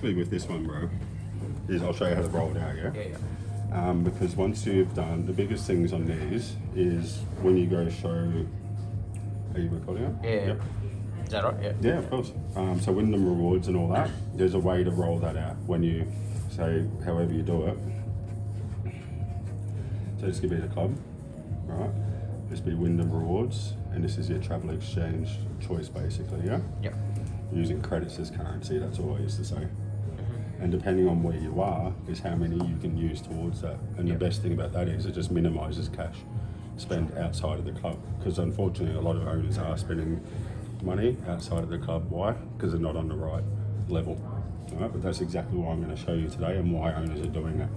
With this one, bro, is I'll show you how to roll it out, yeah? Because once you've done, the biggest things on these is when you go to show, are you recording it? Yeah. Yep. Is that right? Yeah. Yeah, of course. So Wyndham rewards and all that, there's a way to roll that out when you say, however you do it. So this could be the club, right? This be Wyndham rewards, and this is your travel exchange choice basically, yeah? Yep. Using credits as currency, that's all I used to say. And depending on where you are is how many you can use towards that. And Yep. the best thing about that is it just minimises cash spent outside of the club, because unfortunately a lot of owners are spending money outside of the club. Why? Because they're not on the right level. All right, but that's exactly what I'm going to show you today and why owners are doing that.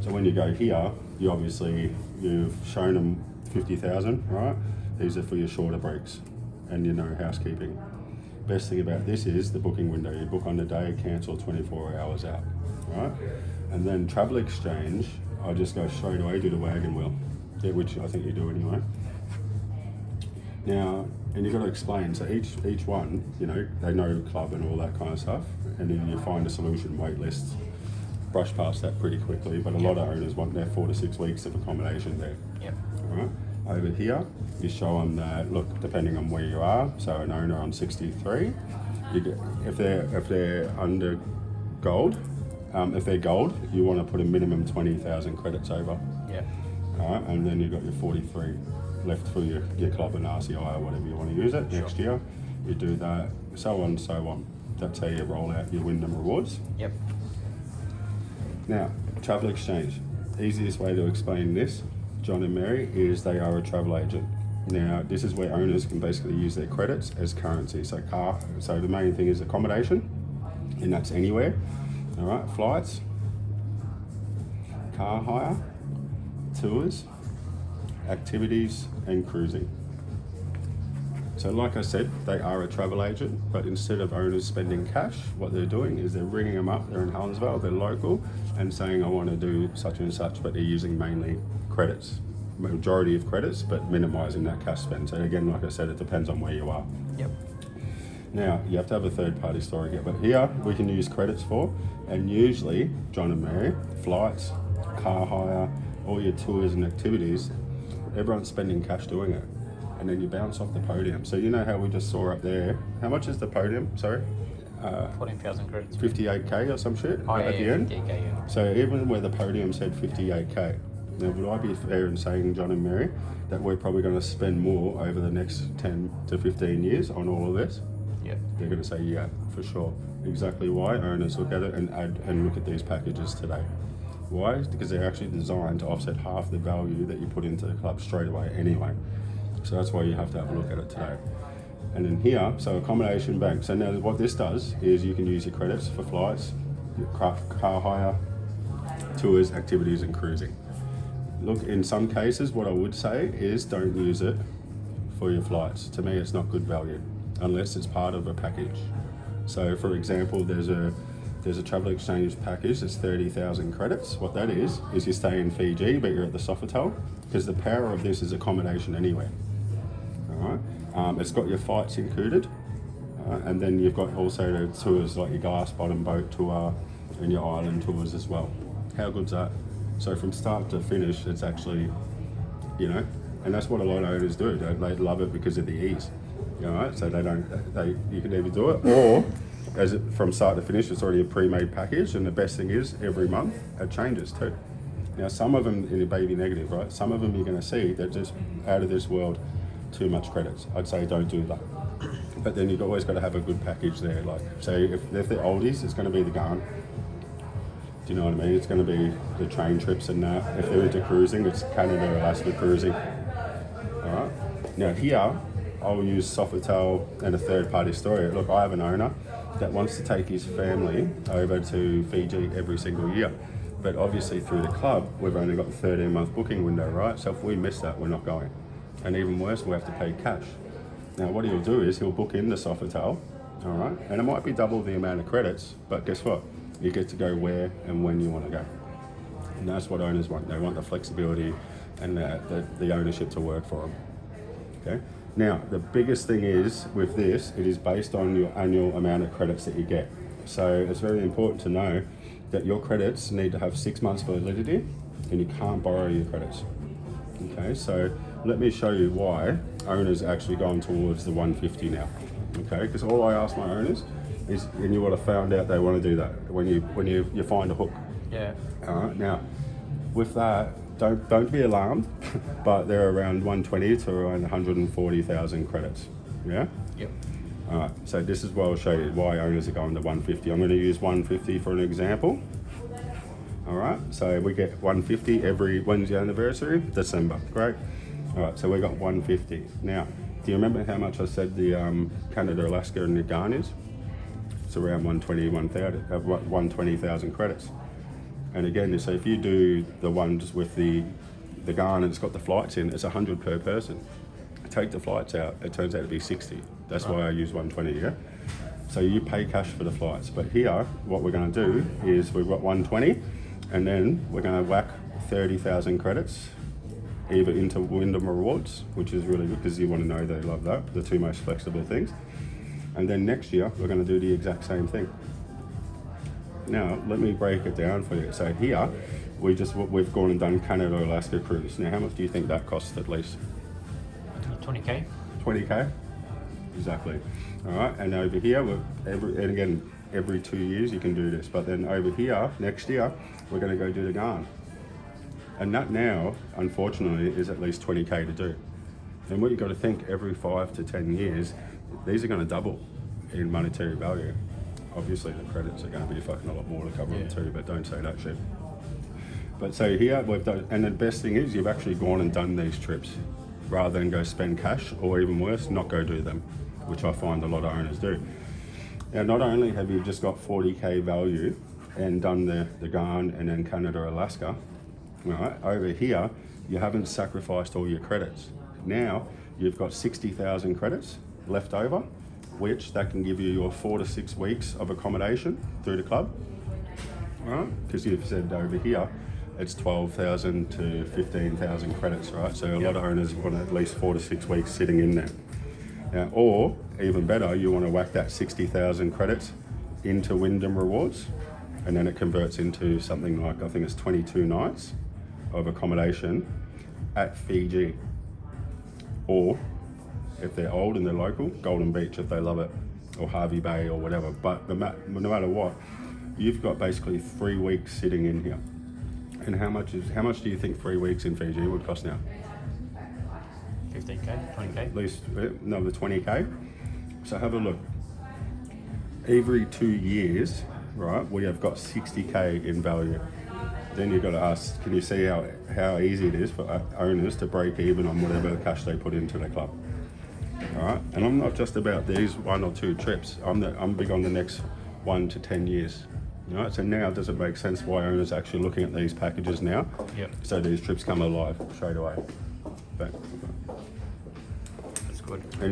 So when you go here, you've shown them 50,000, right? These are for your shorter breaks and housekeeping. Best thing about this is the booking window. You book on the day, cancel 24 hours out, right? And then travel exchange, I just go straight away, do the wagon wheel, which I think you do anyway. Now, and you've got to explain, so each one, they know club and all that kind of stuff, and then you find a solution, wait lists, brush past that pretty quickly, but a lot of owners want their 4 to 6 weeks of accommodation there. Yep. All right. Over here, you show them that, look, depending on where you are, so an owner on 63, you get, if they're under gold, if they're gold, you want to put a minimum 20,000 credits over. Yeah. All right, and then you've got your 43 left for your club and RCI or whatever you want to use it. Sure. Next year, you do that, so on and so on. That's how you roll out your Wyndham rewards. Yep. Now, travel exchange. Easiest way to explain this, John and Mary, is they are a travel agent. Now, this is where owners can basically use their credits as currency. So the main thing is accommodation, and that's anywhere. All right, flights, car hire, tours, activities, and cruising. So like I said, they are a travel agent, but instead of owners spending cash, what they're doing is they're ringing them up, they're in Helensvale, they're local, and saying, I want to do such and such, but they're using mainly credits, majority of credits, but minimising that cash spend. So again, like I said, it depends on where you are. Yep. Now, you have to have a third party store here, but here we can use credits for, and usually, John and Mary, flights, car hire, all your tours and activities, everyone's spending cash doing it. And then you bounce off the podium. So you know how we just saw up there, how much is the podium, sorry? 14,000 credits. 58k or some shit Oh, at the end? 58K, yeah. So even where the podium said 58k, now would I be fair in saying, John and Mary, that we're probably going to spend more over the next 10 to 15 years on all of this? Yep. They're going to say, yeah, for sure. Exactly why owners look at it and look at these packages today. Why? Because they're actually designed to offset half the value that you put into the club straight away anyway. So that's why you have to have a look at it today. And then here, so accommodation bank. So now what this does is you can use your credits for flights, your car hire, tours, activities, and cruising. Look, in some cases, what I would say is don't use it for your flights. To me, it's not good value unless it's part of a package. So for example, there's a travel exchange package that's 30,000 credits. What that is you stay in Fiji, but you're at the Sofitel, because the power of this is accommodation anywhere. All right, it's got your flights included, and then you've got also the tours like your glass bottom boat tour and your island tours as well. How good's that? So from start to finish, it's actually, and that's what a lot of owners do. They love it because of the ease. Right? So you can either do it, or from start to finish, it's already a pre-made package, and the best thing is every month it changes too. Now some of them in a baby negative, right? Some of them you're going to see they're just out of this world, too much credits. I'd say don't do that. But then you've always got to have a good package there. Like, say if they're oldies, it's going to be the Garn. Do you know what I mean? It's going to be the train trips and that. If they're into cruising, it's Canada, Alaska cruising. All right. Now here, I'll use Sofitel and a third-party story. Look, I have an owner that wants to take his family over to Fiji every single year. But obviously through the club, we've only got the 13-month booking window, right? So if we miss that, we're not going. And even worse, we have to pay cash. Now what he'll do is he'll book in the Sofitel, all right? And it might be double the amount of credits, but guess what? You get to go where and when you want to go. And that's what owners want. They want the flexibility and the ownership to work for them, okay? Now, the biggest thing is with this, it is based on your annual amount of credits that you get. So it's very important to know that your credits need to have 6 months validity, and you can't borrow your credits. Okay, so let me show you why owners actually gone towards the 150 now. Okay, because all I ask my owners is, and you would have found out they want to do that when you find a hook. Yeah. All right, now with that, don't be alarmed, but they're around 120 to around 140,000 credits. Yeah. Yep. All right, so this is where I'll show you why owners are going to 150. I'm going to use 150 for an example. All right, so we get 150 every Wednesday anniversary, December. Great. All right, so we got 150. Now, do you remember how much I said the Canada, Alaska, and the Ghana is? It's around 120,000 credits. And again, so if you do the ones with the Ghana, it's got the flights in, it's 100 per person. Take the flights out, it turns out to be 60. That's why I use 120, yeah? So you pay cash for the flights. But here, what we're going to do is we've got 120, and then we're going to whack 30,000 credits either into Wyndham Rewards, which is really good because you want to know they love that, the two most flexible things. And then next year, we're going to do the exact same thing. Now, let me break it down for you. So here, we've gone and done Canada, Alaska cruise. Now, how much do you think that costs at least? 20K. 20K? Exactly. All right, and over here, every 2 years you can do this. But then over here, next year, we're going to go do the Ghana. And that now, unfortunately, is at least 20K to do. And what you've got to think, every 5 to 10 years, these are going to double in monetary value. Obviously, the credits are going to be fucking a lot more to cover them too, but don't say that shit. But so here, we've done, and the best thing is you've actually gone and done these trips rather than go spend cash, or even worse, not go do them, which I find a lot of owners do. Now, not only have you just got 40K value and done the Ghana and then Canada, Alaska, right, over here, you haven't sacrificed all your credits. Now, you've got 60,000 credits left over, which that can give you your 4 to 6 weeks of accommodation through the club, right? Because you've said over here, it's 12,000 to 15,000 credits, right? So a lot of owners want at least 4 to 6 weeks sitting in there. Now, or even better, you want to whack that 60,000 credits into Wyndham Rewards, and then it converts into something like, I think it's 22 nights of accommodation at Fiji. Or if they're old and they're local, Golden Beach if they love it, or Harvey Bay or whatever. But no matter what, you've got basically 3 weeks sitting in here. And how much do you think 3 weeks in Fiji would cost now? 15K, 20K. At least another 20K. So have a look. Every 2 years, right, we have got 60K in value. Then you've got to ask, can you see how easy it is for owners to break even on whatever cash they put into their club? All right, and I'm not just about these 1 or 2 trips. I'm big on the next 1 to 10 years. All right, so now does it make sense why owners are actually looking at these packages now? Yep. So these trips come alive straight away. That's good.